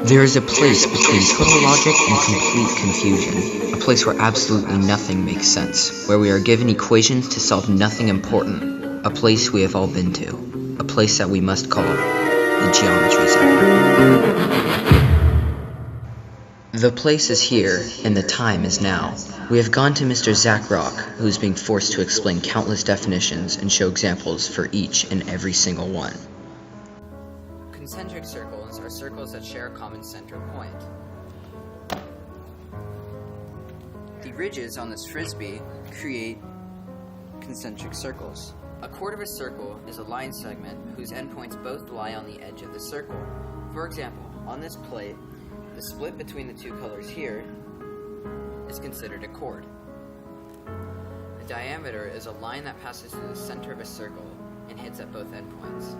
There is a place between total logic and complete confusion, a place where absolutely nothing makes sense, where we are given equations to solve nothing important, a place we have all been to, a place that we must call the geometry sector. The place is here, and the time is now. We have gone to Mr. Zack, who is being forced to explain countless definitions and show examples for each and every single one. Concentric circles are circles that share a common center point. The ridges on this frisbee create concentric circles. A chord of a circle is a line segment whose endpoints both lie on the edge of the circle. For example, on this plate, the split between the two colors here is considered a chord. A diameter is a line that passes through the center of a circle and hits at both endpoints.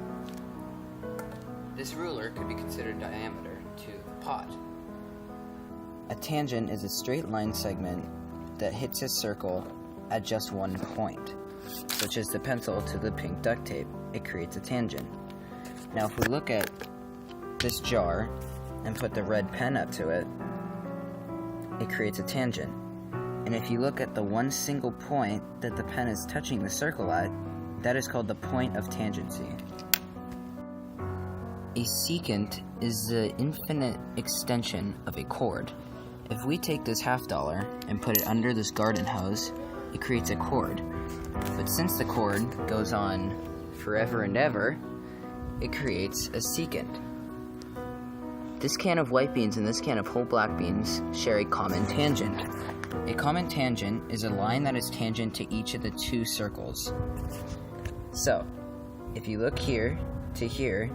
This ruler could be considered diameter to the pot. A tangent is a straight line segment that hits a circle at just one point, such as the pencil to the pink duct tape. It creates a tangent. Now if we look at this jar and put the red pen up to it, it creates a tangent. And if you look at the one single point that the pen is touching the circle at, that is called the point of tangency. A secant is the infinite extension of a chord. If we take this $50 and put it under this garden hose, it creates a chord. But since the chord goes on forever and ever, it creates a secant. This can of white beans and this can of whole black beans share a common tangent. A common tangent is a line that is tangent to each of the two circles. So, if you look here to here,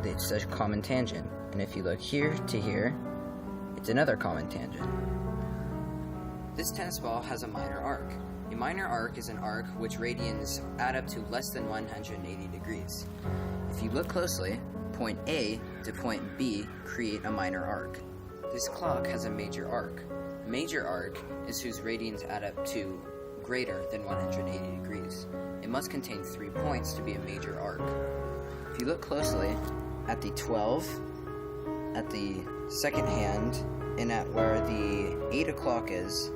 it's a common tangent. And if you look here to here, it's another common tangent. This tennis ball has a minor arc. A minor arc is an arc which radians add up to less than 180 degrees. If you look closely, point A to point B create a minor arc. This clock has a major arc. A major arc is whose radians add up to greater than 180 degrees. It must contain 3 points to be a major arc. If you look closely at the 12, at the second hand, and at where the 8 o'clock is,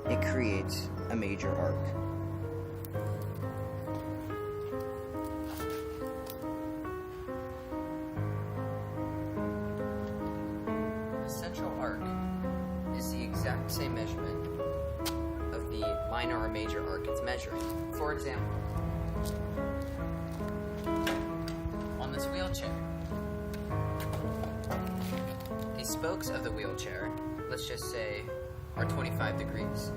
it creates a major arc. A central arc is the exact same measurement of the minor or major arc it's measuring. For example, on this wheelchair, the spokes of the wheelchair, let's just say, are 25 degrees.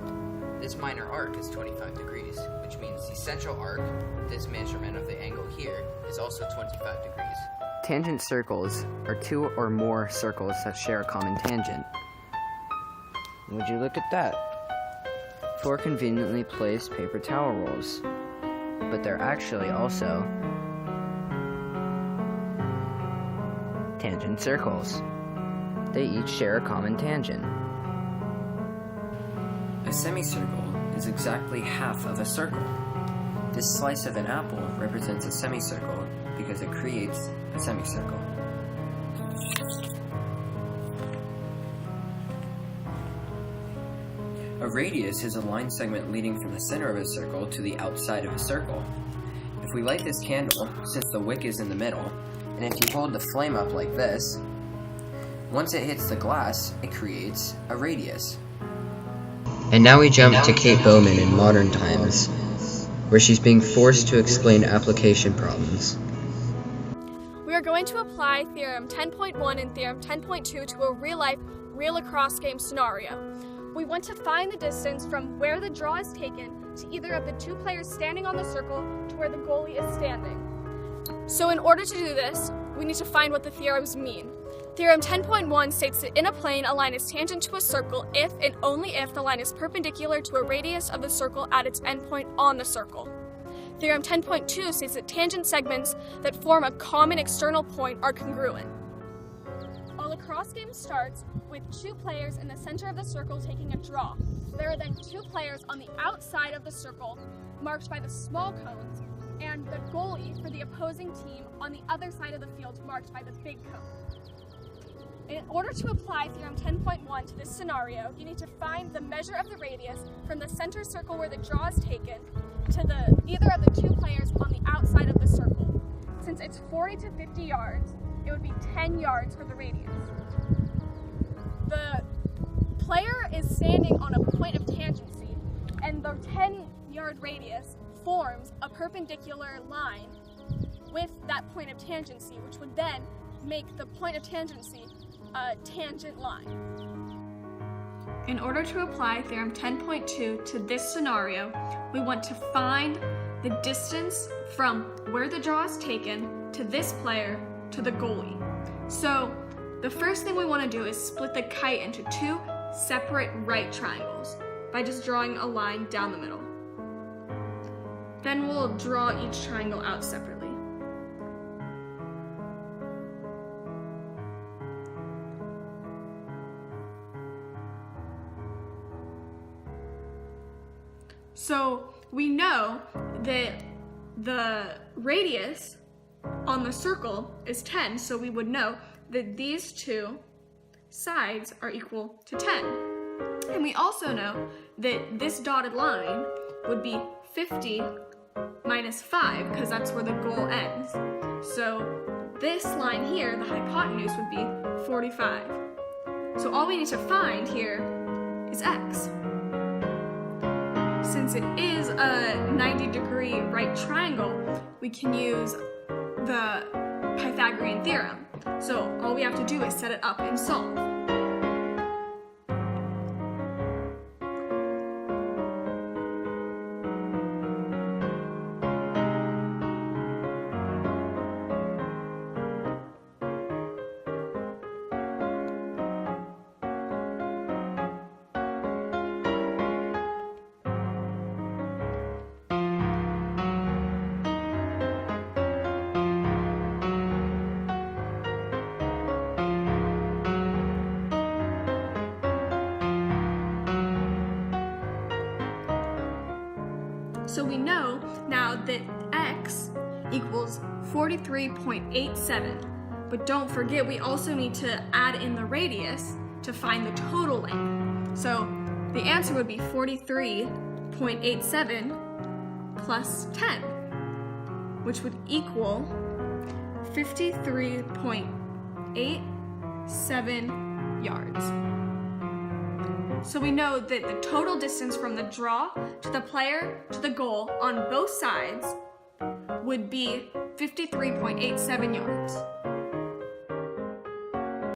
This minor arc is 25 degrees, which means the central arc, this measurement of the angle here, is also 25 degrees. Tangent circles are two or more circles that share a common tangent. Would you look at that? 4 conveniently placed paper towel rolls, but they're actually also tangent circles. They each share a common tangent. A semicircle is exactly half of a circle. This slice of an apple represents a semicircle because it creates a semicircle. A radius is a line segment leading from the center of a circle to the outside of a circle. If we light this candle, since the wick is in the middle, and if you hold the flame up like this, once it hits the glass, it creates a radius. And now we jump to Kate Bowman in modern times, where she's being forced to explain application problems. We are going to apply Theorem 10.1 and Theorem 10.2 to a real-life, real lacrosse game scenario. We want to find the distance from where the draw is taken to either of the two players standing on the circle to where the goalie is standing. So in order to do this, we need to find what the theorems mean. Theorem 10.1 states that in a plane, a line is tangent to a circle if and only if the line is perpendicular to a radius of the circle at its endpoint on the circle. Theorem 10.2 states that tangent segments that form a common external point are congruent. A lacrosse game starts with 2 players in the center of the circle taking a draw. There are then 2 players on the outside of the circle marked by the small cones, and the goalie for the opposing team on the other side of the field marked by the big cone. In order to apply Theorem 10.1 to this scenario, you need to find the measure of the radius from the center circle where the draw is taken to either of the two players on the outside of the circle. Since it's 40 to 50 yards, it would be 10 yards for the radius. The player is standing on a point of tangency, and the 10-yard radius forms a perpendicular line with that point of tangency, which would then make the point of tangency a tangent line. In order to apply Theorem 10.2 to this scenario, we want to find the distance from where the draw is taken to this player to the goalie. So the first thing we want to do is split the kite into two separate right triangles by just drawing a line down the middle. Then we'll draw each triangle out separately. So we know that the radius on the circle is 10, so we would know that these two sides are equal to 10. And we also know that this dotted line would be 50 minus 5, because that's where the goal ends. So this line here, the hypotenuse, would be 45. So all we need to find here is x. Since it is a 90-degree right triangle, we can use the Pythagorean theorem. So all we have to do is set it up and solve. So we know now that x equals 43.87, but don't forget we also need to add in the radius to find the total length. So the answer would be 43.87 plus 10, which would equal 53.87 yards. So we know that the total distance from the draw to the player to the goal on both sides would be 53.87 yards.